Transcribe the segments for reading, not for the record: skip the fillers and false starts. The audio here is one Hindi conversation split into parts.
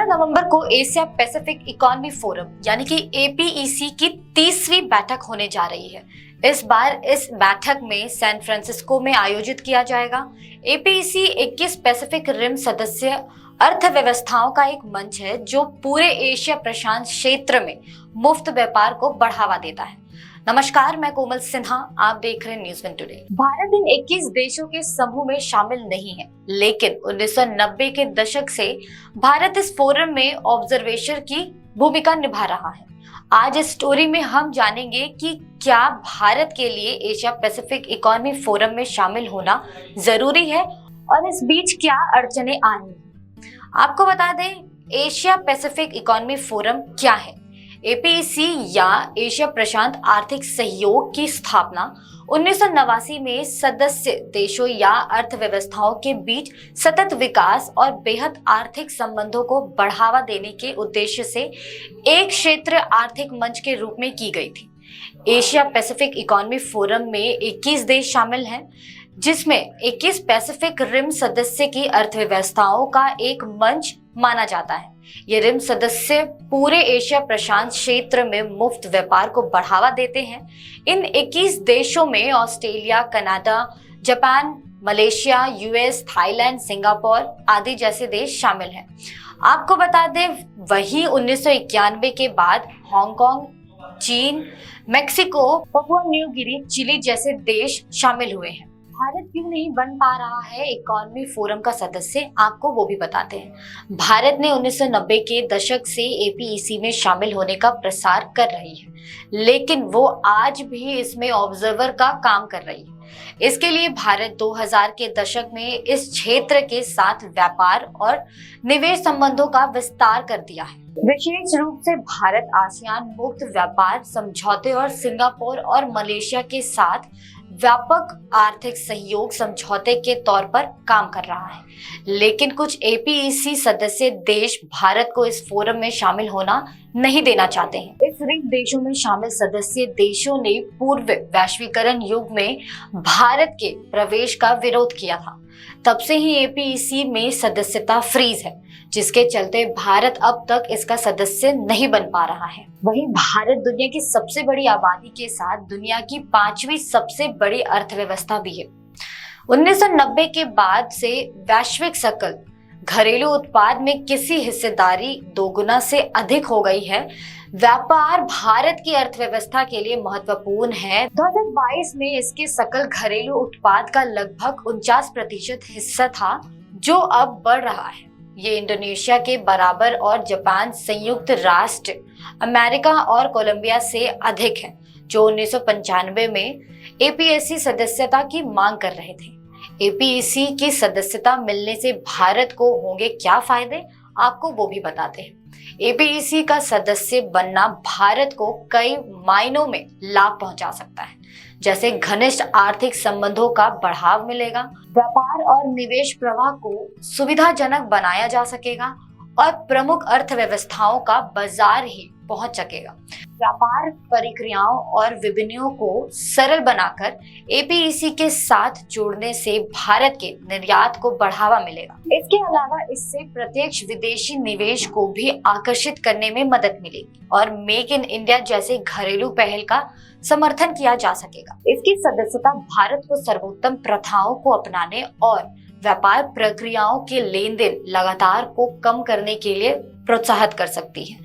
नवंबर को एशिया पैसिफिक इकोनॉमी फोरम यानी कि एपीईसी की 30वीं बैठक होने जा रही है। इस बार इस बैठक में सैन फ्रांसिस्को में आयोजित किया जाएगा। एपीईसी 21 पैसिफिक रिम सदस्य अर्थव्यवस्थाओं का एक मंच है जो पूरे एशिया प्रशांत क्षेत्र में मुफ्त व्यापार को बढ़ावा देता है। नमस्कार, मैं कोमल सिन्हा, आप देख रहे हैं न्यूज़ वन टुडे। भारत इन 21 देशों के समूह में शामिल नहीं है, लेकिन 1990 के दशक से भारत इस फोरम में ऑब्जर्वेटर की भूमिका निभा रहा है। आज इस स्टोरी में हम जानेंगे कि क्या भारत के लिए एशिया पैसिफिक इकोनॉमी फोरम में शामिल होना जरूरी है और इस बीच क्या अड़चने आ रही हैं। आपको बता दें, एशिया पैसिफिक इकोनॉमी फोरम क्या है। एपीईसी या एशिया प्रशांत आर्थिक सहयोग की स्थापना 1989 में सदस्य देशों या अर्थव्यवस्थाओं के बीच सतत विकास और बेहद आर्थिक संबंधों को बढ़ावा देने के उद्देश्य से एक क्षेत्र आर्थिक मंच के रूप में की गई थी। एशिया पैसिफिक इकोनॉमी फोरम में 21 देश शामिल हैं, जिसमें 21 पैसिफिक रिम सदस्य की अर्थव्यवस्थाओं का एक मंच माना जाता है। ये रिम सदस्य पूरे एशिया प्रशांत क्षेत्र में मुफ्त व्यापार को बढ़ावा देते हैं। इन 21 देशों में Australia, Canada, Japan, Malaysia, US, Thailand, Singapore आदि जैसे देश शामिल हैं। आपको बता दें, वही 1991 के बाद हांगकांग, चीन, Mexico, Papua New Guinea, Chile जैसे देश शामिल हुए हैं। भारत क्यों नहीं बन पा रहा है इकोनॉमी फोरम का सदस्य, आपको वो भी बताते हैं। भारत ने 1990 के दशक से एपीईसी में शामिल होने का प्रसार कर रही है, लेकिन वो आज भी इसमें ऑब्जर्वर का काम कर रही है। इसके लिए भारत 2000 के दशक में इस क्षेत्र के साथ व्यापार और निवेश संबंधों का विस्तार कर दिया है। विशेष रूप से भारत आसियान मुक्त व्यापार समझौते और सिंगापुर और मलेशिया के साथ व्यापक आर्थिक सहयोग समझौते के तौर पर काम कर रहा है, लेकिन कुछ एपीईसी सदस्य देश भारत को इस फोरम में शामिल होना नहीं देना चाहते हैं। इस रिम देशों में शामिल सदस्य देशों ने पूर्व वैश्वीकरण युग में भारत के प्रवेश का विरोध किया था। तब से ही एपीईसी में सदस्यता फ्रीज है, जिसके चलते भारत अब तक इसका सदस्य नहीं बन पा रहा है। वहीं भारत दुनिया की सबसे बड़ी आबादी के साथ दुनिया की 5वीं सबसे बड़ी अर्थव्यवस्था भी है। 1990 के बाद से वैश्विक सकल घरेलू उत्पाद में किसी हिस्सेदारी दोगुना से अधिक हो गई है। व्यापार भारत की अर्थव्यवस्था के लिए महत्वपूर्ण है। 2022 में इसके सकल घरेलू उत्पाद का लगभग 49% हिस्सा था, जो अब बढ़ रहा है। ये इंडोनेशिया के बराबर और जापान, संयुक्त राष्ट्र अमेरिका और कोलंबिया से अधिक है, जो 1995 में एपीईसी सदस्यता की मांग कर रहे थे। एपीईसी की सदस्यता मिलने से भारत को होंगे क्या फायदे, आपको वो भी बताते हैं। एपीईसी का सदस्य बनना भारत को कई मायनों में लाभ पहुंचा सकता है, जैसे घनिष्ठ आर्थिक संबंधों का बढ़ाव मिलेगा, व्यापार और निवेश प्रवाह को सुविधाजनक बनाया जा सकेगा और प्रमुख अर्थव्यवस्थाओं का बाजार ही पहुंच सकेगा। व्यापार प्रक्रियाओं और विपणियों को सरल बनाकर एपीईसी के साथ जोड़ने से भारत के निर्यात को बढ़ावा मिलेगा। इसके अलावा इससे प्रत्यक्ष विदेशी निवेश को भी आकर्षित करने में मदद मिलेगी और मेक इन इंडिया जैसे घरेलू पहल का समर्थन किया जा सकेगा। इसकी सदस्यता भारत को सर्वोत्तम प्रथाओं को अपनाने और व्यापार प्रक्रियाओं के लेन देन लगातार को कम करने के लिए प्रोत्साहित कर सकती है।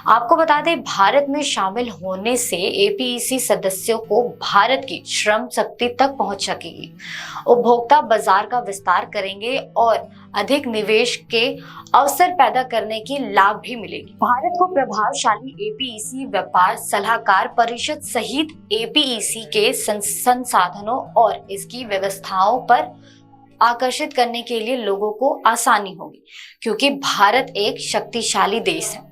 आपको बता दें, भारत में शामिल होने से एपीईसी सदस्यों को भारत की श्रम शक्ति तक पहुंच सकेगी, उपभोक्ता बाजार का विस्तार करेंगे और अधिक निवेश के अवसर पैदा करने की लाभ भी मिलेगी। भारत को प्रभावशाली एपीईसी व्यापार सलाहकार परिषद सहित एपीईसी के संसाधनों और इसकी व्यवस्थाओं पर आकर्षित करने के लिए लोगों को आसानी होगी, क्योंकि भारत एक शक्तिशाली देश है।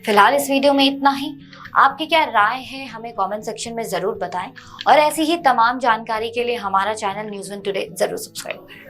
फिलहाल इस वीडियो में इतना ही। आपकी क्या राय है, हमें कमेंट सेक्शन में जरूर बताएं और ऐसी ही तमाम जानकारी के लिए हमारा चैनल न्यूज़ वन टुडे जरूर सब्सक्राइब करें।